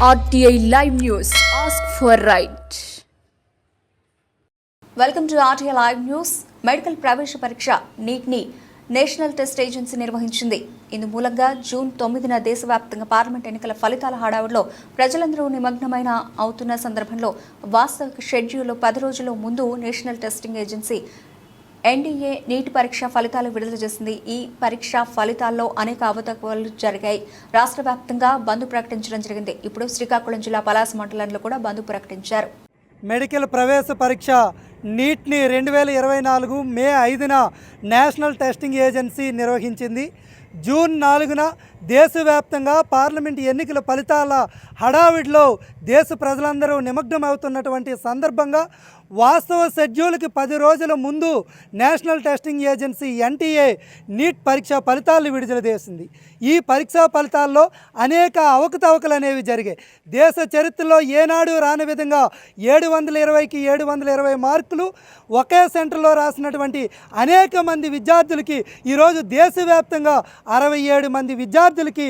RTI Live News. Ask for right. Welcome to RTI Live News. Medical ప్రవేశ పరీక్ష నీట్ని national test agency నిర్వహించింది. ఇందు మూలంగా June 9న దేశవ్యాప్తంగా parliament ఎన్నికల ఫలితాల హడావుడిలో ప్రజలందరూ నిమగ్నమైన అవుతున్న సందర్భంలో వాస్తవిక షెడ్యూల్లో 10 రోజుల ముందు national testing agency NDA NEET పరీక్ష ఫలితాలు విడుదల చేసింది. ఈ పరీక్ష ఫలితాల్లో అనేక అవకతవకలు జరిగాయి. రాష్ట్ర వ్యాప్తంగా బంద్ ప్రకటించడం జరిగింది. ఇప్పుడు శ్రీకాకుళం జిల్లా పలాస మండలంలో కూడా బంద్ ప్రకటించారు. మెడికల్ ప్రవేశ పరీక్ష నీట్ని 2024 మే 5న నేషనల్ టెస్టింగ్ ఏజెన్సీ నిర్వహించింది. జూన్ 4న దేశవ్యాప్తంగా పార్లమెంట్ ఎన్నికల ఫలితాల హడావిడిలో దేశ ప్రజలందరూ నిమగ్నమవుతున్నటువంటి సందర్భంగా వాస్తవ షెడ్యూల్కి 10 రోజుల ముందు national testing agency NTA neat పరీక్ష ఫలితాలను విడుదల చేసింది. ఈ పరీక్షా ఫలితాల్లో అనేక అవకతవకలు అనేవి జరిగాయి. దేశ చరిత్రలో ఏనాడు రాని విధంగా 720కి 720 మార్కులు ఒకే సెంటర్లో రాసినటువంటి అనేక మంది విద్యార్థులకి ఈరోజు దేశవ్యాప్తంగా 67 మంది విద్యార్థులకి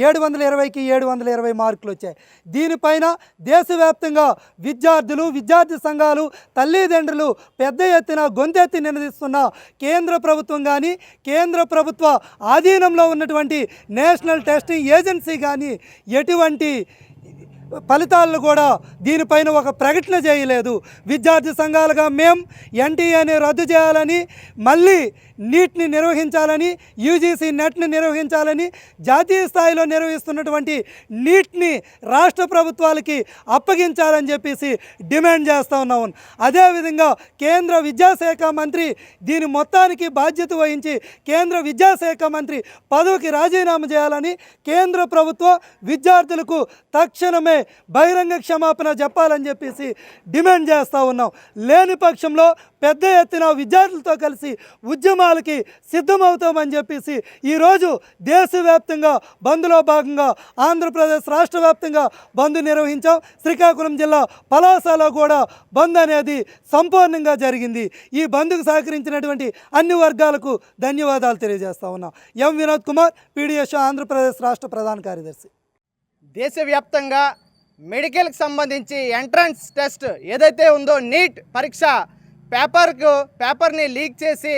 720కి 720 మార్కులు వచ్చాయి. దీనిపైన దేశవ్యాప్తంగా విద్యార్థులు, విద్యార్థి సంఘాలు, తల్లిదండ్రులు పెద్ద ఎత్తున గొంతెత్తి నినదిస్తున్న కేంద్ర ప్రభుత్వం కానీ, కేంద్ర ప్రభుత్వ ఆధీనంలో ఉన్నటువంటి నేషనల్ టెస్టింగ్ ఏజెన్సీ కానీ ఎటువంటి ఫలితాలను కూడా దీనిపైన ఒక ప్రకటన చేయలేదు. విద్యార్థి సంఘాలుగా మేము ఎన్టీఏని రద్దు చేయాలని, మళ్ళీ నీట్ని నిర్వహించాలని, యూజీసీ నెట్ని నిర్వహించాలని, జాతీయ స్థాయిలో నిర్వహిస్తున్నటువంటి నీట్ని రాష్ట్ర ప్రభుత్వాలకి అప్పగించాలని చెప్పేసి డిమాండ్ చేస్తూ ఉన్నాము. అదేవిధంగా కేంద్ర విద్యాశాఖ మంత్రి దీని మొత్తానికి బాధ్యత వహించి కేంద్ర విద్యాశాఖ మంత్రి పదవికి రాజీనామా చేయాలని కేంద్ర ప్రభుత్వం విద్యార్థులకు తక్షణమే బహిరంగ క్షమాపణ చెప్పాలని చెప్పేసి డిమాండ్ చేస్తూ ఉన్నాం. లేని పక్షంలో పెద్ద ఎత్తున విద్యార్థులతో కలిసి ఉద్యమాలకి సిద్ధమవుతామని చెప్పేసి ఈరోజు దేశవ్యాప్తంగా బంద్లో భాగంగా ఆంధ్రప్రదేశ్ రాష్ట్ర వ్యాప్తంగా బంద్ నిర్వహించాం. శ్రీకాకుళం జిల్లా పలాసలో కూడా బంద్ అనేది సంపూర్ణంగా జరిగింది. ఈ బంద్కు సహకరించినటువంటి అన్ని వర్గాలకు ధన్యవాదాలు తెలియజేస్తా ఉన్నాం. ఎం వినోద్ కుమార్, పీడిఎస్ ఆంధ్రప్రదేశ్ రాష్ట్ర ప్రధాన కార్యదర్శి. దేశవ్యాప్తంగా మెడికల్కి సంబంధించి ఎంట్రన్స్ టెస్ట్ ఏదైతే ఉందో నీట్ పరీక్ష పేపర్ని లీక్ చేసి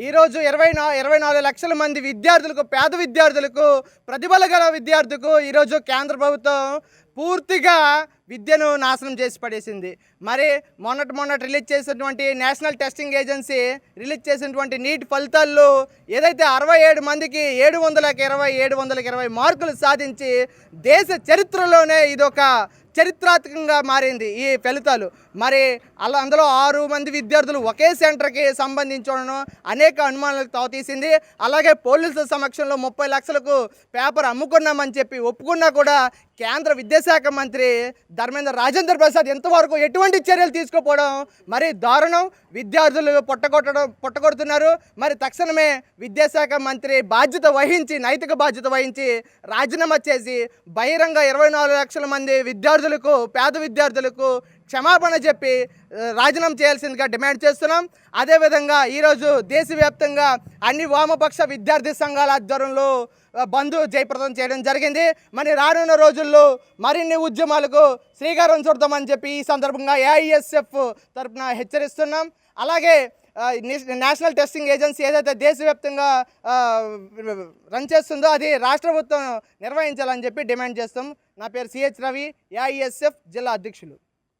ఈరోజు 24 లక్షల మంది విద్యార్థులకు, పేద విద్యార్థులకు, ప్రతిభల గల విద్యార్థులకు ఈరోజు కేంద్ర ప్రభుత్వం పూర్తిగా విద్యను నాశనం చేసి పడేసింది. మరి మొన్నటి రిలీజ్ చేసినటువంటి నేషనల్ టెస్టింగ్ ఏజెన్సీ రిలీజ్ చేసినటువంటి నీట్ ఫలితాల్లో ఏదైతే 67 మందికి 720 మార్కులు సాధించి దేశ చరిత్రలోనే ఇదొక చరిత్రాత్మకంగా మారింది ఈ ఫలితాలు. మరి అందులో 6 మంది విద్యార్థులు ఒకే సెంటర్కి సంబంధించడం అనేక అనుమానాలకు తావతీసింది. అలాగే పోలీసుల సమక్షంలో 30 లక్షలకు పేపర్ అమ్ముకున్నామని చెప్పి ఒప్పుకున్నా కూడా కేంద్ర విద్యాశాఖ మంత్రి ధర్మేంద్ర రాజేంద్ర ప్రసాద్ ఎంతవరకు ఎటువంటి చర్యలు తీసుకోపోవడం మరి దారుణం. విద్యార్థులు పొట్టగొడుతున్నారు. మరి తక్షణమే విద్యాశాఖ మంత్రి నైతిక బాధ్యత వహించి రాజీనామా చేసి బహిరంగ 24 లక్షల మంది విద్యార్థులకు, పేద విద్యార్థులకు క్షమాపణ చెప్పి రాజీనామా చేయాల్సిందిగా డిమాండ్ చేస్తున్నాం. అదేవిధంగా ఈరోజు దేశవ్యాప్తంగా అన్ని వామపక్ష విద్యార్థి సంఘాల ఆధ్వర్యంలో బంద్ జయప్రదం చేయడం జరిగింది. మరి రానున్న రోజుల్లో మరిన్ని ఉద్యమాలకు శ్రీకారం చుడతామని చెప్పి ఈ సందర్భంగా ఏఐఎస్ఎఫ్ తరఫున హెచ్చరిస్తున్నాం. అలాగే నేషనల్ టెస్టింగ్ ఏజెన్సీ ఏదైతే దేశవ్యాప్తంగా రన్ చేస్తుందో అది రాష్ట్ర ప్రభుత్వం నిర్వహించాలని చెప్పి డిమాండ్ చేస్తాం. నా పేరు సిహెచ్ రవి, ఏఐఎస్ఎఫ్ జిల్లా అధ్యక్షులు.